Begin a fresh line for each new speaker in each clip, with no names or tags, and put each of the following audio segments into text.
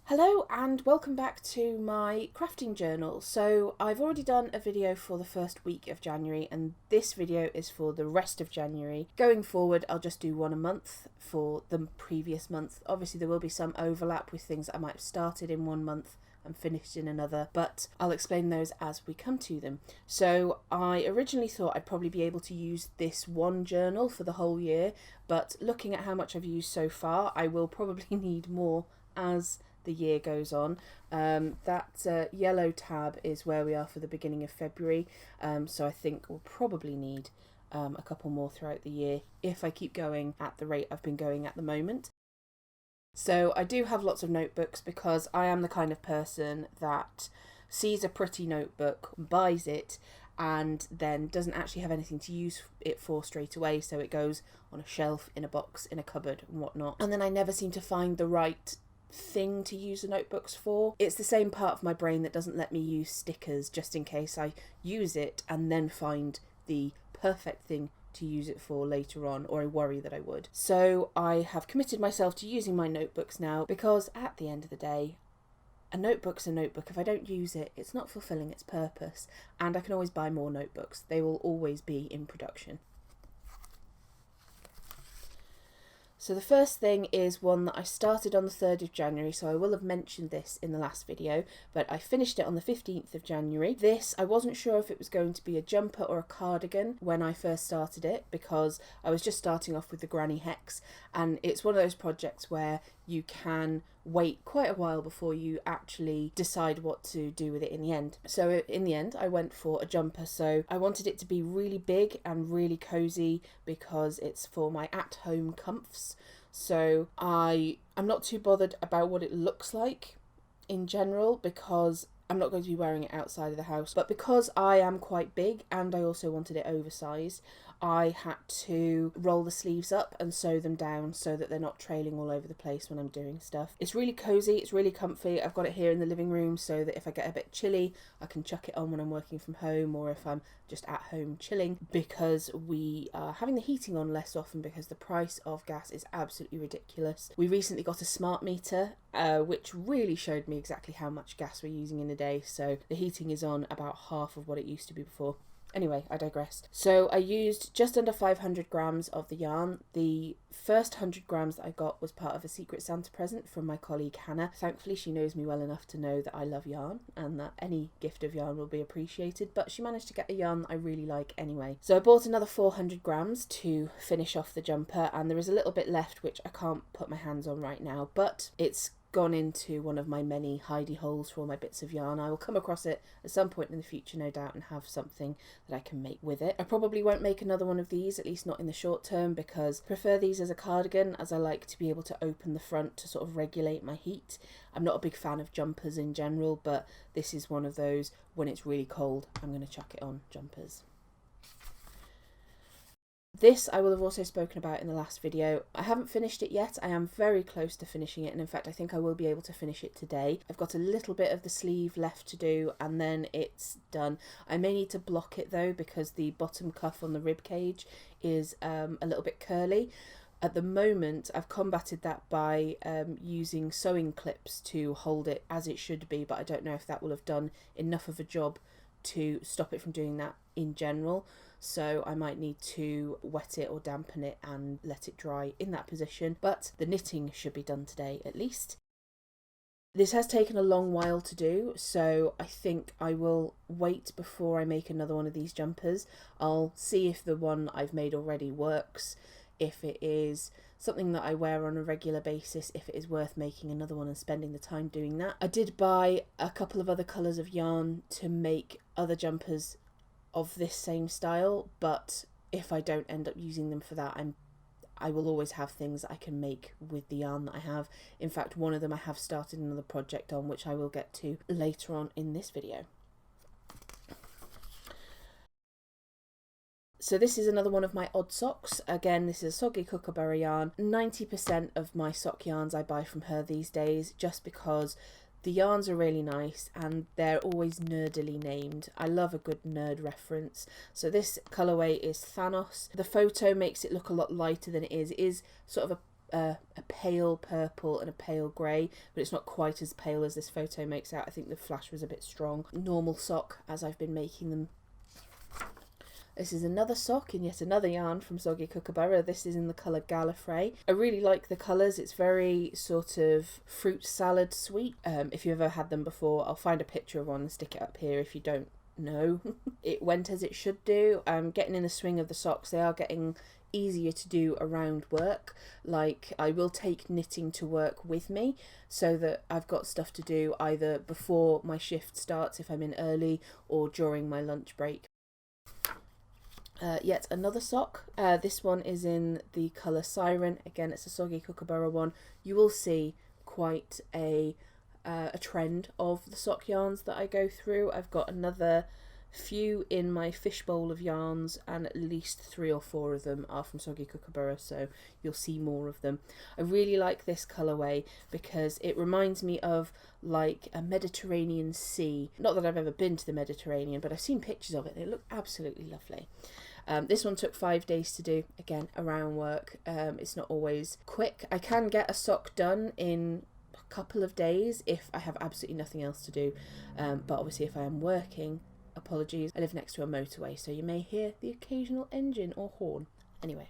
Hello and welcome back to my crafting journal. So I've already done a video for the first week of January and this video is for the rest of January. Going forward I'll just do one a month for the previous month. Obviously there will be some overlap with things that I might have started in one month and finished in another, but I'll explain those as we come to them. So I originally thought I'd probably be able to use this one journal for the whole year, but looking at how much I've used so far I will probably need more as the year goes on. That yellow tab is where we are for the beginning of February, so I think we'll probably need a couple more throughout the year if I keep going at the rate I've been going at the moment. So I do have lots of notebooks because I am the kind of person that sees a pretty notebook, buys it, and then doesn't actually have anything to use it for straight away, so it goes on a shelf, in a box, in a cupboard and whatnot, and then I never seem to find the right thing to use the notebooks for. It's the same part of my brain that doesn't let me use stickers just in case I use it and then find the perfect thing to use it for later on, or I worry that I would. So I have committed myself to using my notebooks now because at the end of the day, a notebook's a notebook. If I don't use it, it's not fulfilling its purpose, and I can always buy more notebooks. They will always be in production. So the first thing is one that I started on the 3rd of January, so I will have mentioned this in the last video, but I finished it on the 15th of January. This, I wasn't sure if it was going to be a jumper or a cardigan when I first started it, because I was just starting off with the Granny Hex, and it's one of those projects where you can wait quite a while before you actually decide what to do with it in the end. So in the end I went for a jumper. So I wanted it to be really big and really cozy because it's for my at-home comfs. So I'm not too bothered about what it looks like in general because I'm not going to be wearing it outside of the house, but because I am quite big and I also wanted it oversized, I had to roll the sleeves up and sew them down so that they're not trailing all over the place when I'm doing stuff. It's really cozy, it's really comfy. I've got it here in the living room so that if I get a bit chilly, I can chuck it on when I'm working from home or if I'm just at home chilling, because we are having the heating on less often because the price of gas is absolutely ridiculous. We recently got a smart meter which really showed me exactly how much gas we're using in a day, so the heating is on about half of what it used to be before. Anyway, I digress. So I used just under 500 grams of the yarn. The first 100 grams that I got was part of a Secret Santa present from my colleague Hannah. Thankfully, she knows me well enough to know that I love yarn and that any gift of yarn will be appreciated, but she managed to get a yarn that I really like anyway. So I bought another 400 grams to finish off the jumper, and there is a little bit left which I can't put my hands on right now, but it's gone into one of my many hidey holes for all my bits of yarn. I will come across it at some point in the future, no doubt, and have something that I can make with it. I probably won't make another one of these, at least not in the short term, because I prefer these as a cardigan, as I like to be able to open the front to sort of regulate my heat. I'm not a big fan of jumpers in general, but this is one of those, when it's really cold, I'm going to chuck it on jumpers. This I will have also spoken about in the last video. I haven't finished it yet. I am very close to finishing it, and in fact I think I will be able to finish it today. I've got a little bit of the sleeve left to do and then it's done. I may need to block it though because the bottom cuff on the rib cage is a little bit curly. At the moment I've combated that by using sewing clips to hold it as it should be, but I don't know if that will have done enough of a job to stop it from doing that in general. So I might need to wet it or dampen it and let it dry in that position, but the knitting should be done today at least. This has taken a long while to do, so I think I will wait before I make another one of these jumpers. I'll see if the one I've made already works, if it is something that I wear on a regular basis, if it is worth making another one and spending the time doing that. I did buy a couple of other colours of yarn to make other jumpers of this same style, but if I don't end up using them for that, I will always have things that I can make with the yarn that I have. In fact, one of them I have started another project on, which I will get to later on in this video. So this is another one of my odd socks. Again, this is a Soggy Kookaburra yarn. 90% of my sock yarns I buy from her these days, just because the yarns are really nice and they're always nerdily named. I love a good nerd reference. So this colourway is Thanos. The photo makes it look a lot lighter than it is. It is sort of a a pale purple and a pale grey, but it's not quite as pale as this photo makes out. I think the flash was a bit strong. Normal sock as I've been making them. This is another sock in yet another yarn from Cedig Crafts. This is in the colour Gallifrey. I really like the colours. It's very sort of fruit salad sweet. If you've ever had them before, I'll find a picture of one and stick it up here if you don't know. It went as it should do. I'm getting in the swing of the socks. They are getting easier to do around work. Like, I will take knitting to work with me so that I've got stuff to do either before my shift starts if I'm in early or during my lunch break. Yet another sock. This one is in the colour Siren. Again, it's a Cedig Crafts one. You will see quite a trend of the sock yarns that I go through. I've got another few in my fishbowl of yarns, and at least 3 or 4 of them are from Cedig Crafts, so you'll see more of them. I really like this colourway because it reminds me of like a Mediterranean sea. Not that I've ever been to the Mediterranean, but I've seen pictures of it and it looked absolutely lovely. This one took 5 days to do, again, around work. It's not always quick. I can get a sock done in a couple of days if I have absolutely nothing else to do, but obviously if I am working, apologies, I live next to a motorway, so you may hear the occasional engine or horn. Anyway,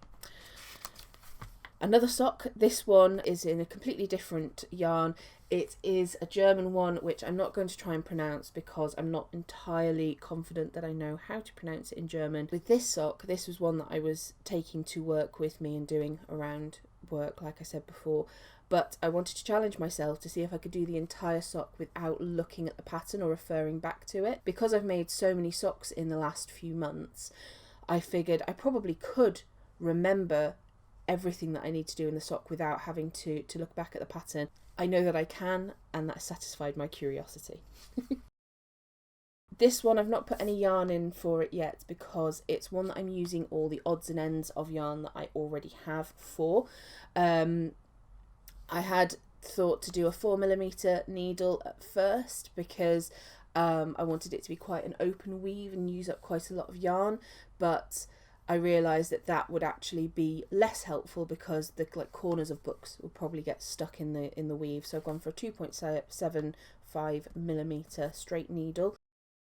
another sock. This one is in a completely different yarn. It is a German one, which I'm not going to try and pronounce because I'm not entirely confident that I know how to pronounce it in German. With this sock, this was one that I was taking to work with me and doing around work, like I said before, but I wanted to challenge myself to see if I could do the entire sock without looking at the pattern or referring back to it. Because I've made so many socks in the last few months, I figured I probably could remember everything that I need to do in the sock without having to look back at the pattern. I know that I can, and that satisfied my curiosity. This one I've not put any yarn in for it yet because it's one that I'm using all the odds and ends of yarn that I already have for. I had thought to do a 4mm needle at first because I wanted it to be quite an open weave and use up quite a lot of yarn, but I realised that that would actually be less helpful because the corners of books will probably get stuck in the weave. So I've gone for a 2.75mm straight needle.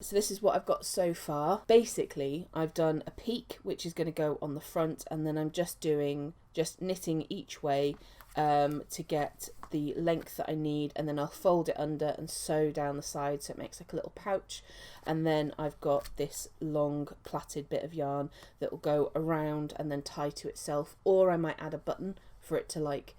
So this is what I've got so far. Basically, I've done a peak, which is going to go on the front, and then I'm just knitting each way to get the length that I need, and then I'll fold it under and sew down the side so it makes like a little pouch. And then I've got this long plaited bit of yarn that will go around and then tie to itself, or I might add a button for it to like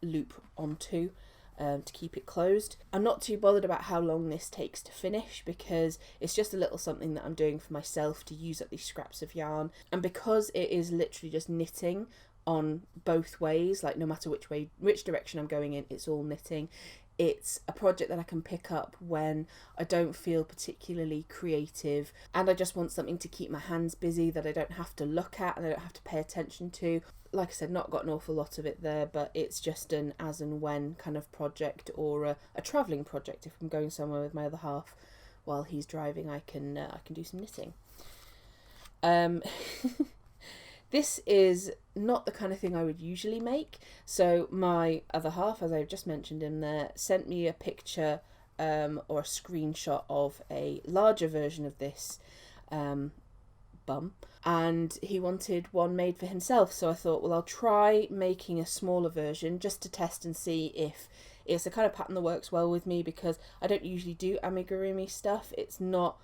loop onto to keep it closed. I'm not too bothered about how long this takes to finish because it's just a little something that I'm doing for myself to use up these scraps of yarn, and because it is literally just knitting on both ways, like no matter which direction I'm going in, it's all knitting. It's a project that I can pick up when I don't feel particularly creative and I just want something to keep my hands busy that I don't have to look at and I don't have to pay attention to. Like I said, not got an awful lot of it there, but it's just an as and when kind of project, or a travelling project. If I'm going somewhere with my other half while he's driving, I can do some knitting. This is not the kind of thing I would usually make. So my other half, as I've just mentioned in there, sent me a picture or a screenshot of a larger version of this bum, and he wanted one made for himself. So I thought, well, I'll try making a smaller version just to test and see if it's the kind of pattern that works well with me, because I don't usually do amigurumi stuff. It's not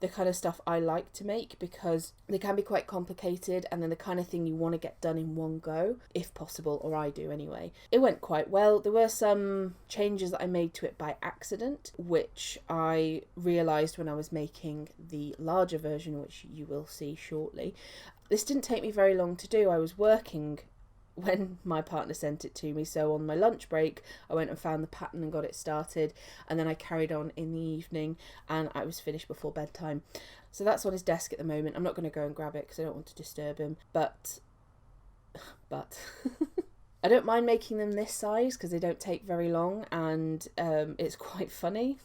the kind of stuff I like to make because they can be quite complicated, and then the kind of thing you want to get done in one go, if possible, or I do anyway. It went quite well. There were some changes that I made to it by accident, which I realised when I was making the larger version, which you will see shortly. This didn't take me very long to do. I was working when my partner sent it to me, so on my lunch break I went and found the pattern and got it started, and then I carried on in the evening and I was finished before bedtime. So that's on his desk at the moment. I'm not going to go and grab it because I don't want to disturb him, but I don't mind making them this size because they don't take very long, and it's quite funny.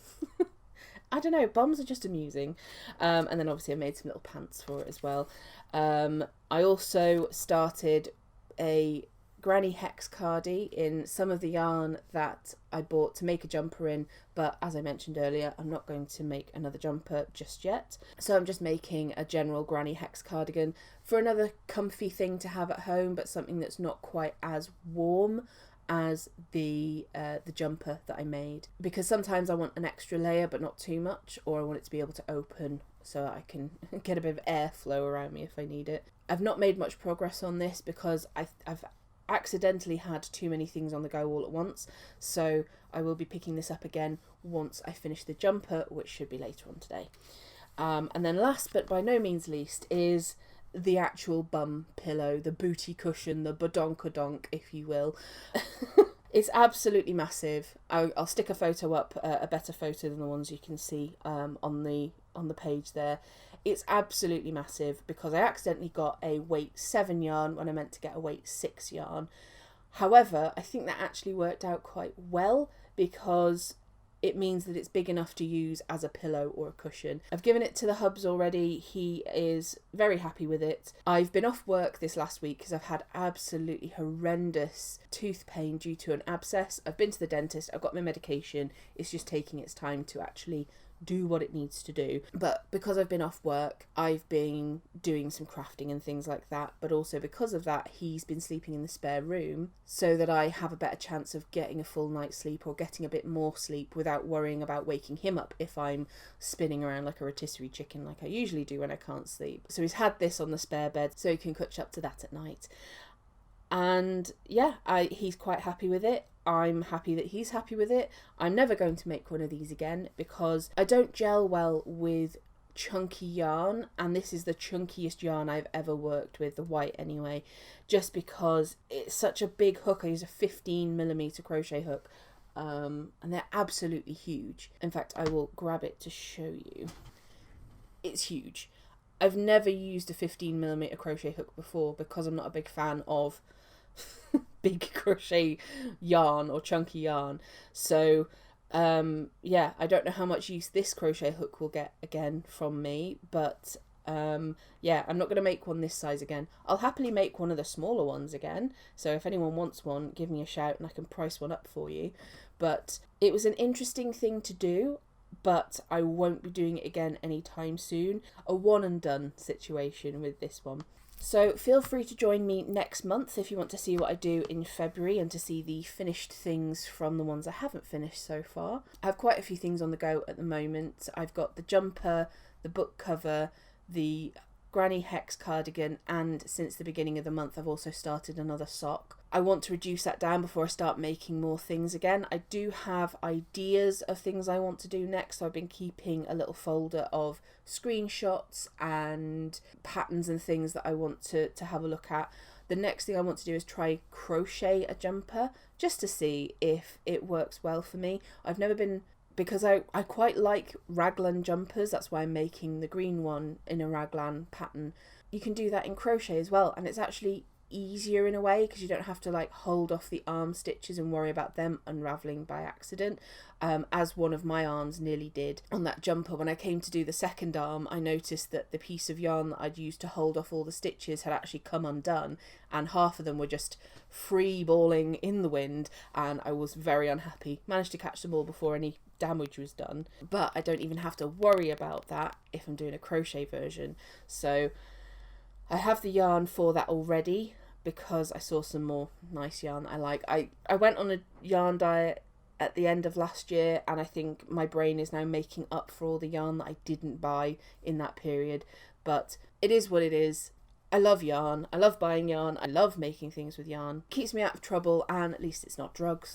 I don't know, bums are just amusing. And then obviously I made some little pants for it as well. I also started a granny hex cardie in some of the yarn that I bought to make a jumper in, but as I mentioned earlier, I'm not going to make another jumper just yet. So I'm just making a general granny hex cardigan for another comfy thing to have at home, but something that's not quite as warm as the jumper that I made, because sometimes I want an extra layer but not too much, or I want it to be able to open so I can get a bit of airflow around me if I need it. I've not made much progress on this because I've accidentally had too many things on the go all at once, so I will be picking this up again once I finish the jumper, which should be later on today. And then last but by no means least is the actual bum pillow, the booty cushion, the badonkadonk, if you will. It's absolutely massive. I'll stick a photo up, a better photo than the ones you can see on the page there. It's absolutely massive because I accidentally got a weight 7 yarn when I meant to get a weight 6 yarn. However, I think that actually worked out quite well because it means that it's big enough to use as a pillow or a cushion. I've given it to the hubs already. He is very happy with it. I've been off work this last week because I've had absolutely horrendous tooth pain due to an abscess. I've been to the dentist. I've got my medication. It's just taking its time to actually do what it needs to do. But because I've been off work, I've been doing some crafting and things like that, but also because of that, he's been sleeping in the spare room so that I have a better chance of getting a full night's sleep or getting a bit more sleep without worrying about waking him up if I'm spinning around like a rotisserie chicken like I usually do when I can't sleep. So he's had this on the spare bed so he can catch up to that at night. And yeah, he's quite happy with it. I'm happy that he's happy with it. I'm never going to make one of these again because I don't gel well with chunky yarn, and this is the chunkiest yarn I've ever worked with, the white anyway, just because it's such a big hook. I use a 15mm crochet hook, and they're absolutely huge. In fact, I will grab it to show you. It's huge. I've never used a 15mm crochet hook before because I'm not a big fan of big crochet yarn or chunky yarn. So yeah, I don't know how much use this crochet hook will get again from me, but yeah, I'm not going to make one this size again. I'll happily make one of the smaller ones again, so if anyone wants one, give me a shout and I can price one up for you. But it was an interesting thing to do, but I won't be doing it again anytime soon. A one and done situation with this one. So feel free to join me next month if you want to see what I do in February and to see the finished things from the ones I haven't finished so far. I have quite a few things on the go at the moment. I've got the jumper, the book cover, the granny hex cardigan, and since the beginning of the month I've also started another sock. I want to reduce that down before I start making more things again. I do have ideas of things I want to do next, so I've been keeping a little folder of screenshots and patterns and things that I want to have a look at. The next thing I want to do is try crochet a jumper just to see if it works well for me. I've never been, because I quite like raglan jumpers, that's why I'm making the green one in a raglan pattern. You can do that in crochet as well, and it's actually easier in a way because you don't have to like hold off the arm stitches and worry about them unraveling by accident, as one of my arms nearly did on that jumper. When I came to do the second arm, I noticed that the piece of yarn that I'd used to hold off all the stitches had actually come undone, and half of them were just free balling in the wind, and I was very unhappy. Managed to catch them all before any damage was done, but I don't even have to worry about that if I'm doing a crochet version. So I have the yarn for that already because I saw some more nice yarn that I like. I went on a yarn diet at the end of last year, and I think my brain is now making up for all the yarn that I didn't buy in that period. But it is what it is. I love yarn. I love buying yarn. I love making things with yarn. Keeps me out of trouble, and at least it's not drugs.